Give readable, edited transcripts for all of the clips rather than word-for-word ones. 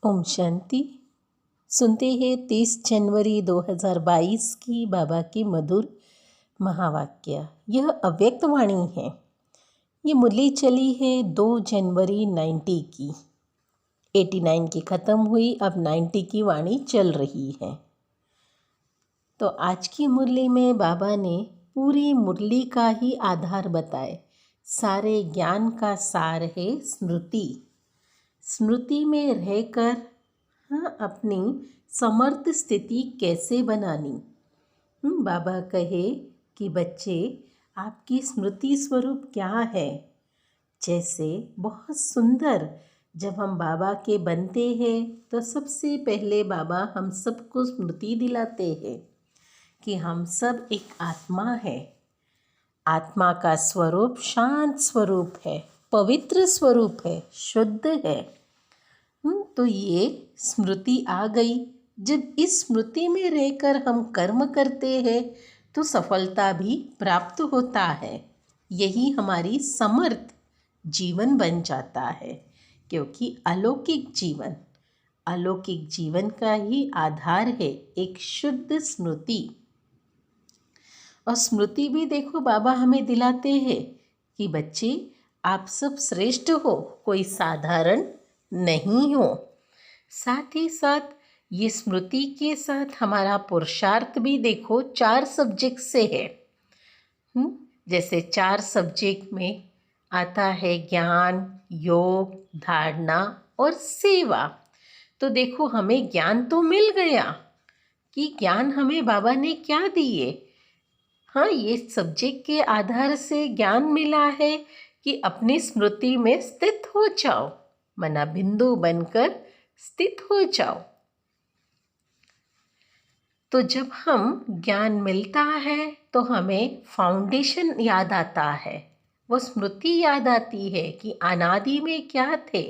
ओम शांति। सुनते हैं 30 जनवरी 2022 की बाबा की मधुर महावाक्य। यह अव्यक्त वाणी है। ये मुरली चली है 2 जनवरी 90 की। 89 की ख़त्म हुई, अब 90 की वाणी चल रही है। तो आज की मुरली में बाबा ने पूरी मुरली का ही आधार बताए। सारे ज्ञान का सार है स्मृति। स्मृति में रहकर अपनी समर्थ स्थिति कैसे बनानी। बाबा कहे कि बच्चे, आपकी स्मृति स्वरूप क्या है। जैसे बहुत सुंदर जब हम बाबा के बनते हैं तो सबसे पहले बाबा हम सबको स्मृति दिलाते हैं कि हम सब एक आत्मा है। आत्मा का स्वरूप शांत स्वरूप है, पवित्र स्वरूप है, शुद्ध है। तो ये स्मृति आ गई। जब इस स्मृति में रहकर हम कर्म करते हैं तो सफलता भी प्राप्त होता है। यही हमारी समर्थ जीवन बन जाता है, क्योंकि अलौकिक जीवन का ही आधार है एक शुद्ध स्मृति। और स्मृति भी देखो बाबा हमें दिलाते हैं कि बच्चे, आप सब श्रेष्ठ हो, कोई साधारण नहीं हो। साथ ही साथ ये स्मृति के साथ हमारा पुरुषार्थ भी देखो 4 सब्जेक्ट से है। जैसे 4 सब्जेक्ट में आता है ज्ञान, योग, धारणा और सेवा। तो देखो हमें ज्ञान तो मिल गया कि ज्ञान हमें बाबा ने क्या दिए। ये सब्जेक्ट के आधार से ज्ञान मिला है कि अपनी स्मृति में स्थित हो जाओ, मना बिंदु बनकर स्थित हो जाओ। तो जब हम ज्ञान मिलता है तो हमें फाउंडेशन याद आता है, वो स्मृति याद आती है कि अनादि में क्या थे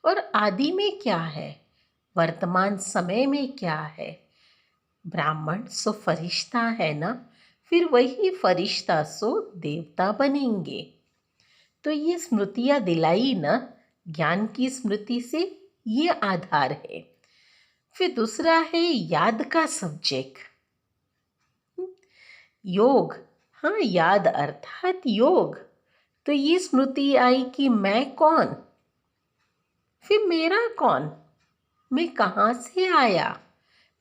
और आदि में क्या है, वर्तमान समय में क्या है। ब्राह्मण सो फरिश्ता है ना, फिर वही फरिश्ता सो देवता बनेंगे। तो ये स्मृतियाँ दिलाई ना, ज्ञान की स्मृति से ये आधार है। फिर दूसरा है याद का सब्जेक्ट, योग। याद अर्थात योग। तो ये स्मृति आई कि मैं कौन, फिर मेरा कौन, मैं कहाँ से आया,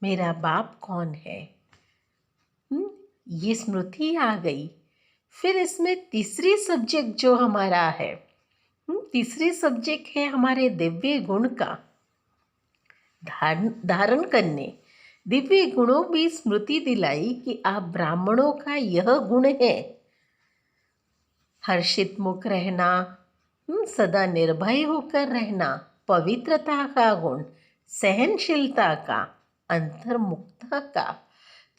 मेरा बाप कौन है। ये स्मृति आ गई। फिर इसमें तीसरी सब्जेक्ट जो हमारा है, तीसरी सब्जेक्ट है हमारे दिव्य गुण का धारण करने। दिव्य गुणों भी स्मृति दिलाई कि आप ब्राह्मणों का यह गुण है, हर्षित मुख रहना, सदा निर्भय होकर रहना, पवित्रता का गुण, सहनशीलता का, अंतर्मुक्ता का।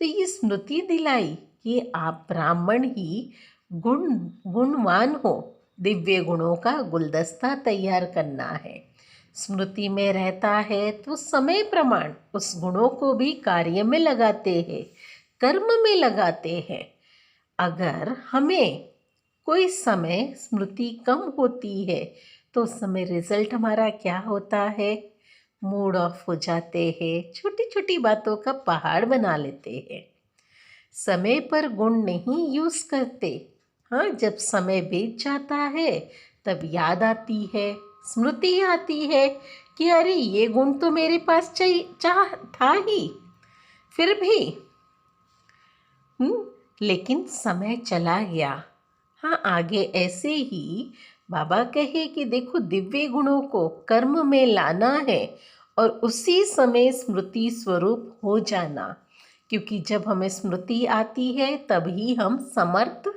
तो ये स्मृति दिलाई कि आप ब्राह्मण ही गुणवान हो। दिव्य गुणों का गुलदस्ता तैयार करना है। स्मृति में रहता है तो समय प्रमाण उस गुणों को भी कार्य में लगाते हैं, कर्म में लगाते हैं। अगर हमें कोई समय स्मृति कम होती है तो उस समय रिजल्ट हमारा क्या होता है, मूड ऑफ हो जाते हैं, छोटी छोटी बातों का पहाड़ बना लेते हैं, समय पर गुण नहीं यूज़ करते। जब समय बीत जाता है तब याद आती है, स्मृति आती है कि अरे ये गुण तो मेरे पास था ही, फिर भी लेकिन समय चला गया। आगे ऐसे ही बाबा कहे कि देखो दिव्य गुणों को कर्म में लाना है और उसी समय स्मृति स्वरूप हो जाना, क्योंकि जब हमें स्मृति आती है तभी हम समर्थ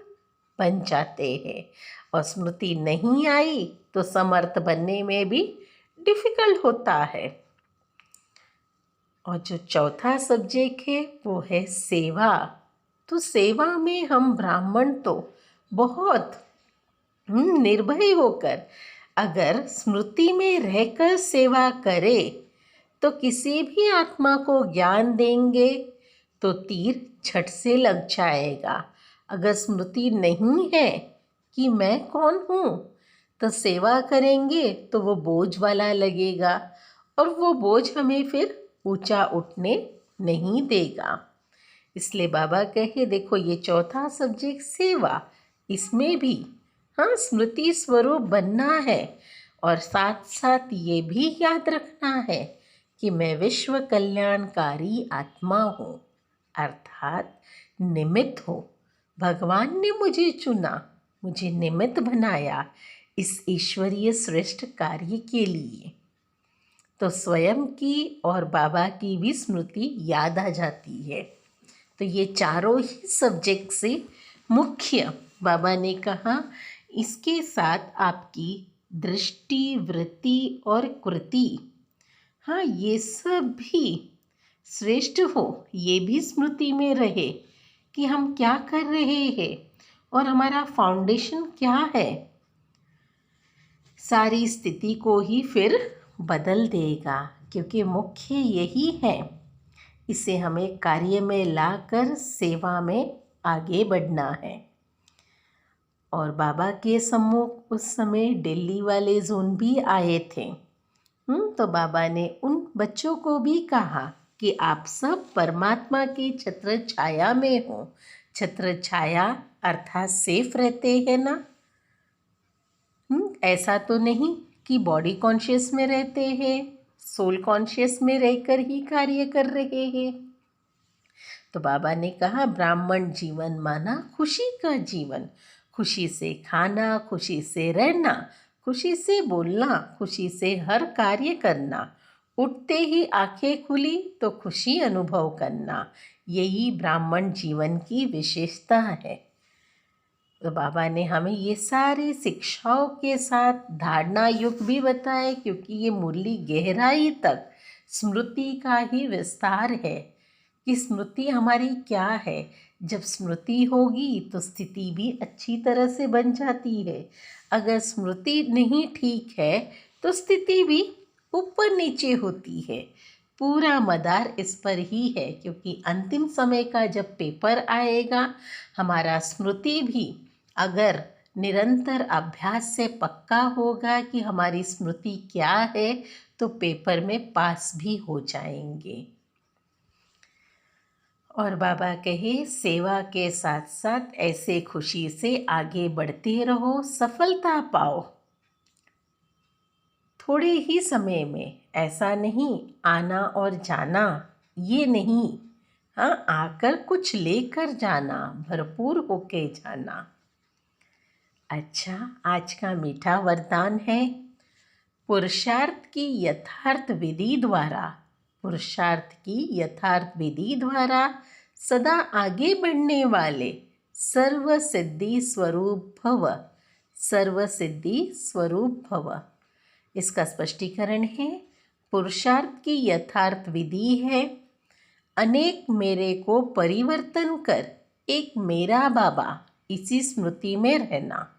बन जाते हैं। और स्मृति नहीं आई तो समर्थ बनने में भी डिफ़िकल्ट होता है। और जो चौथा सब्जेक्ट है वो है सेवा। तो सेवा में हम ब्राह्मण तो बहुत निर्भय होकर अगर स्मृति में रहकर सेवा करें तो किसी भी आत्मा को ज्ञान देंगे तो तीर झट से लग जाएगा। अगर स्मृति नहीं है कि मैं कौन हूँ तो सेवा करेंगे तो वो बोझ वाला लगेगा और वो बोझ हमें फिर ऊंचा उठने नहीं देगा। इसलिए बाबा कहे देखो ये चौथा सब्जेक्ट सेवा, इसमें भी हाँ स्मृति स्वरूप बनना है और साथ साथ ये भी याद रखना है कि मैं विश्व कल्याणकारी आत्मा हूँ, अर्थात निमित्त हूँ। भगवान ने मुझे चुना, मुझे निमित्त बनाया इस ईश्वरीय श्रेष्ठ कार्य के लिए। तो स्वयं की और बाबा की भी स्मृति याद आ जाती है। तो ये चारों ही सब्जेक्ट से मुख्य बाबा ने कहा, इसके साथ आपकी दृष्टि, वृत्ति और कृति, हाँ ये सब भी श्रेष्ठ हो, ये भी स्मृति में रहे कि हम क्या कर रहे हैं और हमारा फाउंडेशन क्या है। सारी स्थिति को ही फिर बदल देगा, क्योंकि मुख्य यही है। इसे हमें कार्य में लाकर सेवा में आगे बढ़ना है। और बाबा के सम्मुख उस समय दिल्ली वाले जोन भी आए थे। तो बाबा ने उन बच्चों को भी कहा कि आप सब परमात्मा की छत्र छाया में हो। छत्र छाया अर्थात सेफ रहते हैं ना। ऐसा तो नहीं कि बॉडी कॉन्शियस में रहते हैं, सोल कॉन्शियस में रहकर ही कार्य कर रहे हैं। तो बाबा ने कहा ब्राह्मण जीवन माना खुशी का जीवन, खुशी से खाना, खुशी से रहना, खुशी से बोलना, खुशी से हर कार्य करना, उठते ही आंखें खुली तो खुशी अनुभव करना, यही ब्राह्मण जीवन की विशेषता है। तो बाबा ने हमें ये सारी शिक्षाओं के साथ धारणा युग भी बताए, क्योंकि ये मुरली गहराई तक स्मृति का ही विस्तार है कि स्मृति हमारी क्या है। जब स्मृति होगी तो स्थिति भी अच्छी तरह से बन जाती है। अगर स्मृति नहीं ठीक है तो स्थिति भी ऊपर नीचे होती है। पूरा मदार इस पर ही है, क्योंकि अंतिम समय का जब पेपर आएगा, हमारा स्मृति भी अगर निरंतर अभ्यास से पक्का होगा कि हमारी स्मृति क्या है, तो पेपर में पास भी हो जाएंगे। और बाबा कहे सेवा के साथ साथ ऐसे खुशी से आगे बढ़ते रहो, सफलता पाओ। थोड़े ही समय में, ऐसा नहीं आना और जाना, ये नहीं, हाँ आकर कुछ लेकर जाना, भरपूर होके जाना। अच्छा, आज का मीठा वरदान है, पुरुषार्थ की यथार्थ विधि द्वारा, पुरुषार्थ की यथार्थ विधि द्वारा सदा आगे बढ़ने वाले सर्व सिद्धि स्वरूप भव, सर्व सिद्धि स्वरूप भव। इसका स्पष्टीकरण है, पुरुषार्थ की यथार्थ विधि है अनेक मेरे को परिवर्तन कर एक मेरा बाबा, इसी स्मृति में रहना,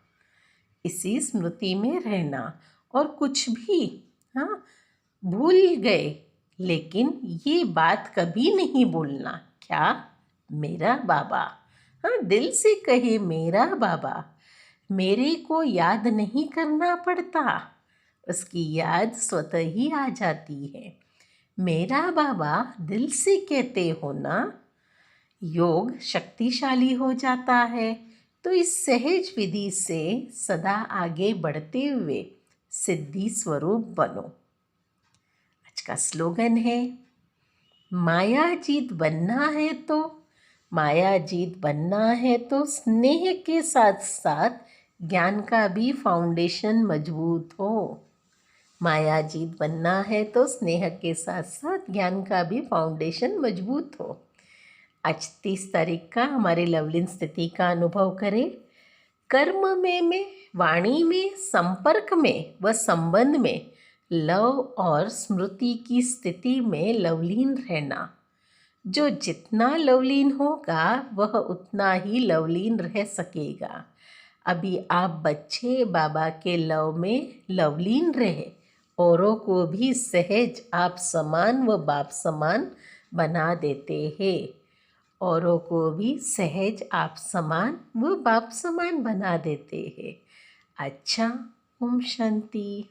इसी स्मृति में रहना। और कुछ भी हाँ भूल गए, लेकिन ये बात कभी नहीं भूलना, क्या मेरा बाबा, हाँ दिल से कहे मेरा बाबा। मेरे को याद नहीं करना पड़ता, उसकी याद स्वतः ही आ जाती है। मेरा बाबा दिल से कहते हो ना, योग शक्तिशाली हो जाता है। तो इस सहज विधि से सदा आगे बढ़ते हुए सिद्धि स्वरूप बनो। आज का स्लोगन है, माया जीत बनना है तो, माया जीत बनना है तो स्नेह के साथ साथ ज्ञान का भी फाउंडेशन मजबूत हो। माया जीत बनना है तो स्नेह के साथ साथ ज्ञान का भी फाउंडेशन मजबूत हो। आज 30 तारीख का हमारे लवलीन स्थिति का अनुभव करें। कर्म में वाणी में, संपर्क में व संबंध में लव और स्मृति की स्थिति में लवलीन रहना। जो जितना लवलीन होगा वह उतना ही लवलीन रह सकेगा। अभी आप बच्चे बाबा के लव में लवलीन रहे, औरों को भी सहज आप समान व बाप समान बना देते हैं। औरों को भी सहज आप समान व बाप समान बना देते हैं। अच्छा, ओम शांति।